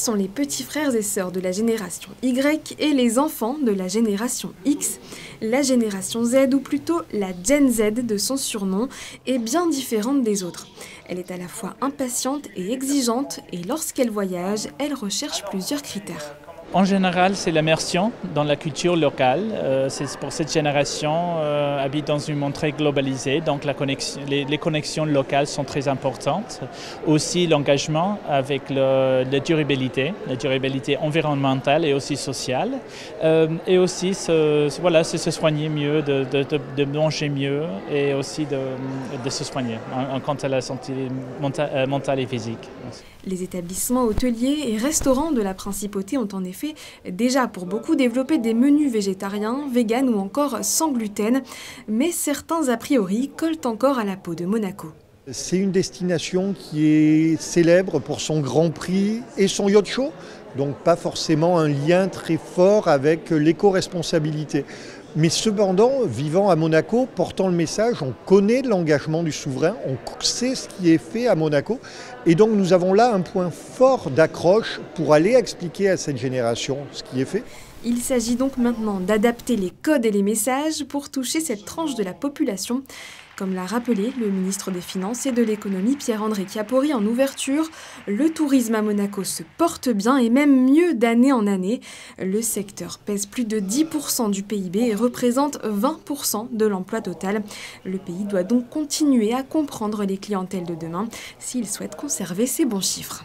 sont les petits frères et sœurs de la génération Y et les enfants de la génération X. La génération Z, ou plutôt la Gen Z de son surnom, est bien différente des autres. Elle est à la fois impatiente et exigeante, et lorsqu'elle voyage, elle recherche plusieurs critères. En général, c'est l'immersion dans la culture locale. Pour cette génération, habite dans un monde très globalisé, donc les connexions locales sont très importantes. Aussi l'engagement avec la durabilité environnementale et aussi sociale. Et aussi se soigner mieux, de manger mieux et aussi de se soigner quant à la santé mentale et physique. Les établissements hôteliers et restaurants de la Principauté ont en effet déjà pour beaucoup développé des menus végétariens, véganes ou encore sans gluten, mais certains a priori collent encore à la peau de Monaco. C'est une destination qui est célèbre pour son Grand Prix et son yacht show, donc pas forcément un lien très fort avec l'éco-responsabilité. Mais cependant, vivant à Monaco, portant le message, on connaît l'engagement du souverain, on sait ce qui est fait à Monaco. Et donc nous avons là un point fort d'accroche pour aller expliquer à cette génération ce qui est fait. Il s'agit donc maintenant d'adapter les codes et les messages pour toucher cette tranche de la population. Comme l'a rappelé le ministre des Finances et de l'Économie Pierre-André Chiappori en ouverture, le tourisme à Monaco se porte bien et même mieux d'année en année. Le secteur pèse plus de 10% du PIB et représente 20% de l'emploi total. Le pays doit donc continuer à comprendre les clientèles de demain s'il souhaite conserver ses bons chiffres.